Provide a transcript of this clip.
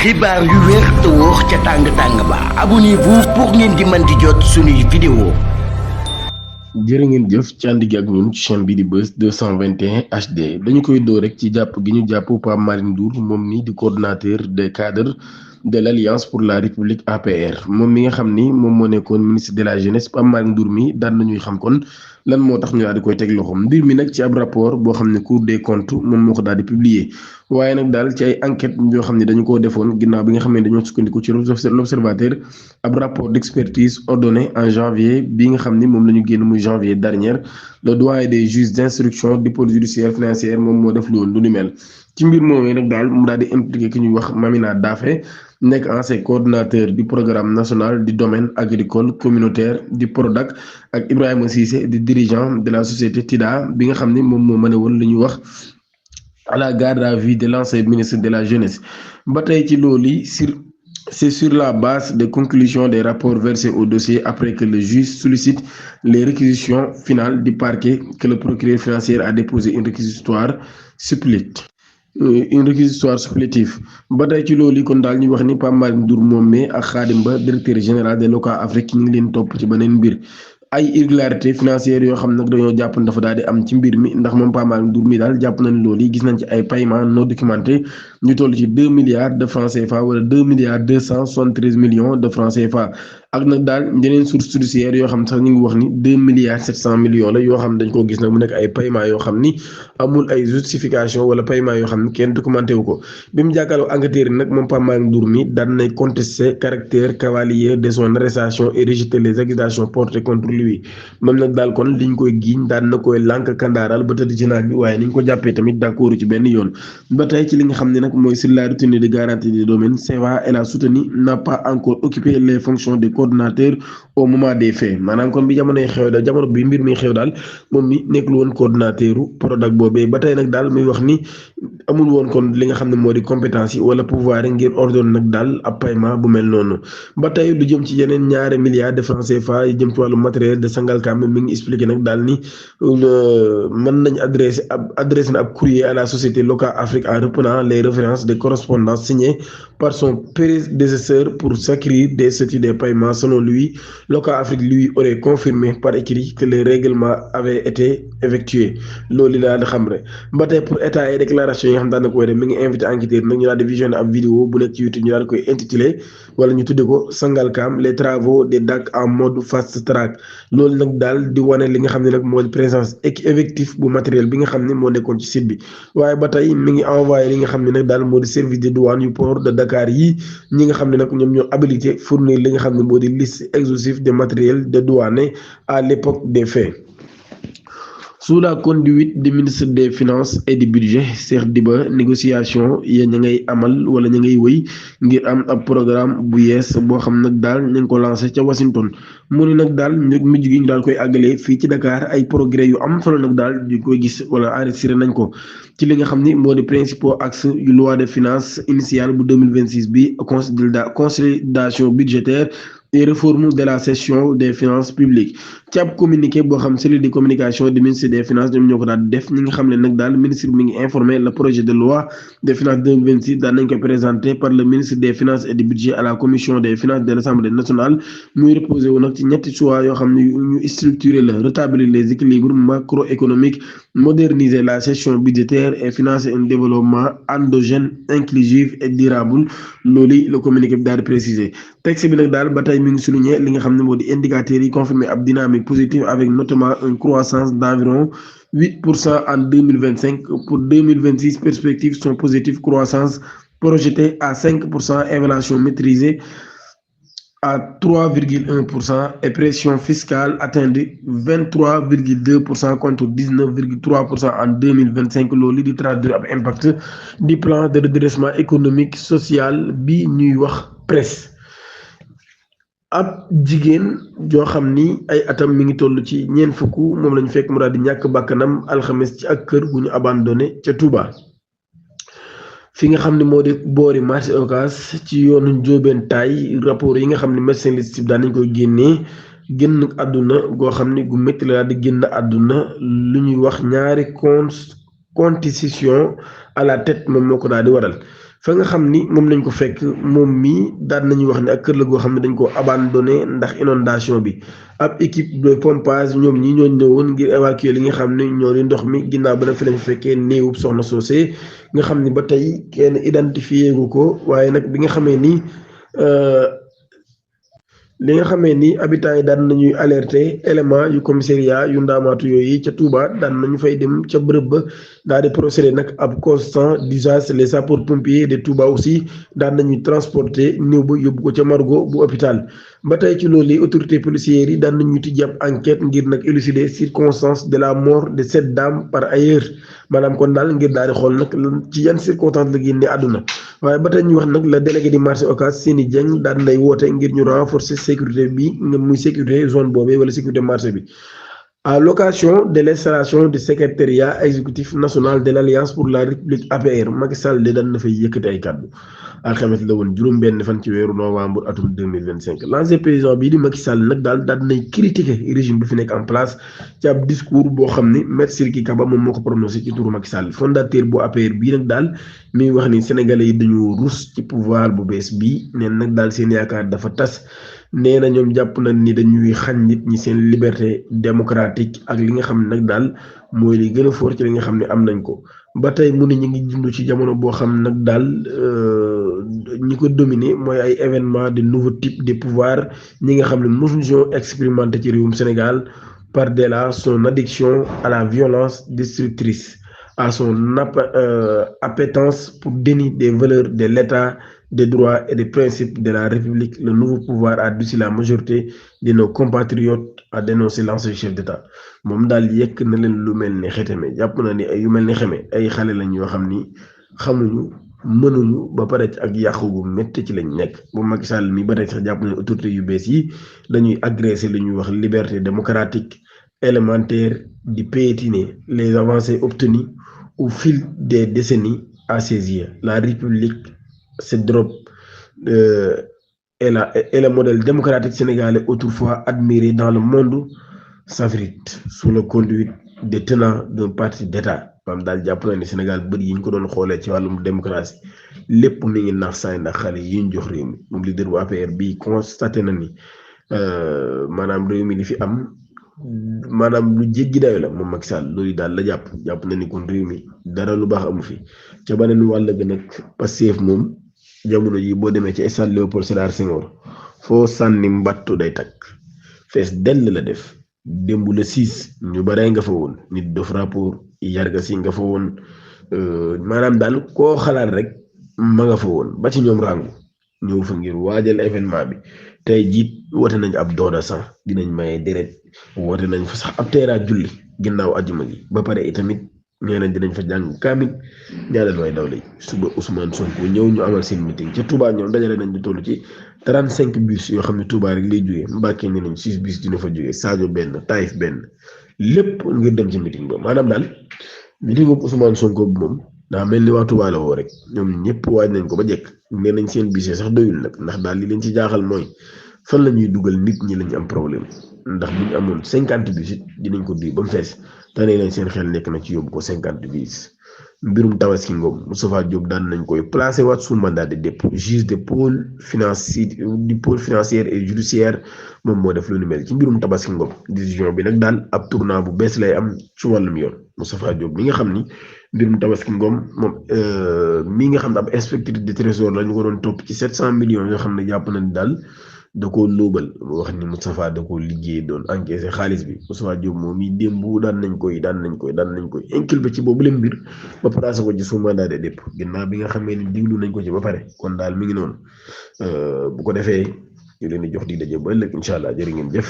xibaar yu wér te wóor ca tàng-tàng ba abonnez-vous pour ngeen di mën di jot suñuy vidéo. jërë ngeen jëf ci ànd gi ak ñun ci chaîne bi di Buzz 221 HD dañu koy door rek ci jàpp gi ñu jàpp Pape Malick Ndour moom ni di coordonnateur des cadres de l'Alliance pour la République APR moom mi nga xam ni moom moo nekkoon ministre de la jeunesse Pape Malick Ndour mi daan nañuy xam kon lan moo tax ñu daal di koy teg loxoom mbir mi nag ci ab rapport boo xam ne Cour des comptes moom moo ko daal di publier waaye nag daal ci ay enquête yoo xam ne dañu koo defoon ginnaaw bi nga xam ne dañoo sukkandiku ci l'observateur ab rapport d'expertise ordonné en janvier bi nga xam ni moom la ñu génn muy janvier dernier le doyen des juges d'instruction du pôle judiciaire financier moom moo def loolu lu ni mel ci mbir moomee nag daal mu daal di impliqué ki ñuy wax Mamina Daffé nekk ancien coordonnateur du programme national du domaine agricole communautaire du PRODAC ak Ibrahima Cissé di dirigeant de la société TIDA bi nga xam ni moom moo mën a woon li ñuy wax à la garde à vue de l'ancien ministre de la jeunesse ba tey ci loolu c'est sur la base des conclusions des rapports versés au dossier après que le juge sollicite les réquisitions finales du parquet que le procureur financier a déposé une réquisitoire supplétive ba tey ci loolu kon daal ñu wax ni Pape Malick Ndour moom ak Khadim Ba directeur général de Loka Afrique ñu ngi leen topp ci beneen mbir ay irrégularité financière yoo xam nag dañoo jàpp ne dafa daal di am ci mbir mi ndax moom Pape Malick Ndour mi daal jàpp nañ loolu yi gis nañ ci ay paiement non documenté ñu toll ci 2 milliards de francs CFA wala 2 milliards 273 millions de francs CFA ak nag daal yeneen sources judiciaires yoo xam sax ñu ngi wax ni 2 milliards 700 millions la yoo xam dañ koo gis nag mu nekk ay paiement yoo xam ni amul ay justification wala paiement yoo xam ni kenn documenté wu ko bi mu jàkkaarloo enquêteurs yi nag moom Pape Malick Ndour mi daan nay contester caractère cavalier de son arrestation et rejeter les accusations portées contre lui moom nag daal kon liñ koy giiñ daan na koy lànk kandaaral ba tëdd ci naaj bi waaye niñ ko jàppee tamit d'accord ci benn yoon ba tey ci li nga xam ne nag mooy sur la retenue de garantie des domaines CEVA elle a soutenu n'a pas encore occupé les fonctions de coordonnateur au moment des faits maanaam kon bi jamonoy xew daal jamono bi mbir mi xew daal moom mi nekkul woon coordonnateur PRODAC boobee ba tey nag daal muy wax ni amul woon kon li nga xam ne moo di compétence yi wala pouvoir yi ngir ordonné nag daal ab paiement bu mel noonu ba tey lu jëm ci yeneen ñaari milliards de francs CFA yi jëm ci wàllu matériel de Sangalkam mi ngi expliqué nag daal ni mën nañ adressé na ab courrier à la société Loka Afrique en reprenant les références de correspondance signées par son prédécesseur pour s'acquérir des statuts des paiements. Selon lui, Loka Afrique lui aurait confirmé par écrit que les règlements avaient été effectués loolu laa di xam rek ba tey pour état et déclaration yi nga xam daan na koy def mi ngi invité enquêteur nag ñu daal di visionné ab vidéo bu nekk ci YouTube ñu daal di koy intitulé wala ñu tudde ko Sangalkam les travaux des DAC en mode fast track loolu nag daal di wane li nga xam ne nag moo di présence effectif bu matériel bi nga xam ne moo nekkoon ci site bi waaye ba tey mi ngi envoyé li nga xam ne nag daal moo di service de douane yu port de Dakar yi ñi nga xam ne nag ñoom ñoo habilité fournir li nga xam ne moo di liste exhaustive des matériels de douane à l'époque des faits. Sous la conduite du ministre des Finances et du Budget Cheikh Diba négociation ya ña ngay amal wala ña ngay wëy ngir am ab programme bu yees boo xam nag daal ñu ngi ko lancé ca Washington mu ne nag daal mujj gi ñu daal koy àggalee fii ci Dakar ay progrès yu am solo nag daal di koy gis wala enregistré nañ ko ci li nga xam ni moo di principaux axes yu loi de finances initiale bu 2026 bi consolidation budgétaire et réforme de la gestion des finances publiques ci ab communiqué boo xam cellule de communication du ministère des finances ñoom ñoo ko daal def ñi nga xam ne nag daal ministre bi mi ngi informé le projet de loi des finances 2026 daan nañ ko présenté par le ministre des finances et du budget à la commission des finances de l'Assemblée nationale muy reposé wu nag ci ñetti choix yoo xam ne ñu structuré la rétablir les équilibres macroéconomiques moderniser la gestion budgétaire et financer un développement endogène inclusif et durable loolu le communiqué bi daal di préciser texte bi nag daal ba tey mi ngi souligné li nga xam ne moo di indicateurs yi confirmé ab dynamique positive avec notamment une croissance d'environ 8% en 2025 pour 2026 perspectives sont positives croissance projetée à 5% inflation maîtrisée à 3,1% et pression fiscale atteinte 23,2% contre 19,3% en 2025 loolu di traduire ab impact du plan de redressement économique social bi ñuy wax presse ab jigéen joo xam ni ay atam mi ngi toll ci ñeent fukk moom lañu fekk mu daal di ñàkk bakkanam alxames ci ak kër gu ñu abandonné ca Touba fi nga xam ne moo di boori marché Ocass ci yoonu Ndiobène Taay rapport yi nga xam ne médecin liste daan nañ koy génnee génn àdduna goo xam ne gu métti la daal di génn àdduna lu ñuy wax ñaari contusion à la tête moom moo ko daal di waral fa nga xam ni moom lañ ko fekk moom mii daan nañuy wax ne ak kër la goo xam ne dañ ko abandonné ndax inondation bi ab équipe de pompage ñoom ñi ñoo ñëwoon ngir évacuer li nga xam ne ñoo di ndox mi ginnaaw ba nag fi lañ fekkee néewub soxna soosé nga xam ni ba tey kenn identifié gu ko waaye nag bi nga xamee ni li nga xamee ni habitants yi daan nañuy alerter élément yu commissariat yu ndaamaatu yooyu ca Touba daan nañu fay dem ca bërëb ba daal di procéder nag ab constat d'usage les sapeurs pompiers de Touba aussi daan nañuy transporter néew ba yóbbu ko ca Margo bu hôpital ba tey ci loolu yi autorités policières yi daan nañu tijji ab enquête ngir nag élucider circonstances de la mort de cette dame par ailleurs maanaam kon daal ngir daal di xool nag ci yan circonstances la génne àdduna waaye ba tey ñu wax nag la délégué di marché Ocass Seni Dieng daan nay woote ngir ñu renforcer sécurité bi nga muy sécurité zone boobee wala sécurité marché bi à l'occasion de l'installation du secrétariat exécutif national de l'Alliance pour la République APR Macky Sall de daan na fay yëkkati ay kàddu alxames la woon juróom-benn fan ci weeru novembre atum 2025 l'ancien président bii di Macky Sall nag daal daan nay critiquer régime bi fi nekk en place ci ab discours boo xam ni Maître Sidiki Kaba moom moo ko prononcé ci turu Macky Sall fondateur bu APR bii nag daal mi wax ni sénégalais yi dañu rus ci pouvoir bu bees bii neen nag daal seen yaakaar dafa tas nee na ñoom jàpp nañ ni dañuy xañ nit ñi seen liberté démocratique ak li nga xam ne nag daal mooy li gën a fort ci li nga xam ne am nañ ko ba tey mu ne ñu ngi dund ci jamono boo xam nag daal ñi ko dominer mooy ay événements de nouveau type de pouvoir ñi nga xam ne mosuñu expérimenté ci réewum Sénégal par delà son addiction à la violence destructrice à son appétence pour déni des valeurs de l'État des droits et des principes de la République, le nouveau pouvoir a dû la majorité de nos compatriotes à dénoncer l'ancien chef d'État moom daal yekk na leen lu mel ni xeteme jàpp na ni ay yu mel ni xeme ay xale lañ yoo xam ni xamuñu mënuñu ba pare ak yàqu gu métti ci lañ nekk bu Macky Sall mi ba tey sax jàpp na ne autorités yu bees yi dañuy agresser li ñuy wax liberté démocratique élémentaire di piétiner les avancées obtenues au fil des décennies à ses yeux. La République cette drop et le modèle démocratique sénégalais autrefois admiré dans le monde s'effrite sous le conduite des tenants d'un parti d'État maanaam daal jàpp na ne Sénégal bëri yi ñu ko doon xoolee ci wàllum démocratie lépp mi ngi nax saay ndax xale yi ñu jox réew mi moom leader bu APR bi constaté na ni maanaam réew mi li fi am maanaam lu jéggi dayo la moom Macky Sall loolu daal la jàpp na ni kon réew mi dara lu baax amu fi ca beneen wàll ga nag Pastef moom jamono ji boo demee ci stade Léopold Sédar Senghor foo sànni mbattu day takk fees dell la def démb le 6 ñu baree nga fa woon nit dof rapport yarga si nga fa woon maanaam daal koo xalaat rek ma nga fa woon ba ci ñoom rangu ñëw fa ngir waajal événement bi tey jiit woote nañ ab doona sax dinañ maye deret woote nañ fa sax ab teeraat julli ginnaaw ajuma gi ba pare itamit nee nañ dinañ fa jàng kaamil ñaanal way daw lay suba Ousmane Sonko ñëw ñu amal seen meeting ca Touba ñoom dajale nañ di toll ci 35 bus yoo xam ne Touba rek lay jógee Mbàkke ne nañ 6 bus dina fa jógee Sadio benn Taïf benn lépp ngir dem ci meeting ba maanaam daal meeting boobu Ousmane Sonko bi moom daa mel ni waa Touba la woo rek ñoom ñëpp waaj nañ ko ba jekk nee nañ seen bus sax doyul nag ndax daal li leen ci jaaxal mooy fan la ñuy dugal nit ñi lañ am problème ndax bu ñu amoon 50 bus it dinañ ko duy ba mu fees te nee nañ seen xel nekk na ci yóbbu ko 50 bus mbirum Tabaski Ngom Moustapha Diop daan nañ koy placé waat sous mandat de dépôt juge de pôle financier et judiciaire moom moo def lu ni mel ci mbirum Tabaski Ngom décision bi nag daal ab tournant bu bees lay am ci wàllum yoon Moustapha Diop mi nga xam ni mbirum Tabaski Ngom moom mi nga xam ne ab inspecteur de trésor la ñu ko doon topp ci 700 millions yoo xam ne jàpp nañ daal da koo lóobal wax ni Moustapha da koo liggéey doon encaissé xaalis bi Moustapha Diop moom mi démb daan nañ koy inculpé ci boobu leen mbir ba placé ko ci sous mandat de dépôt ginnaaw bi nga xamee ni diglu nañ ko ci ba pare kon daal mi ngi noonu bu ko defee ñu leen di jox di daje ba ëllëg incha allah jërë ngeen jëf.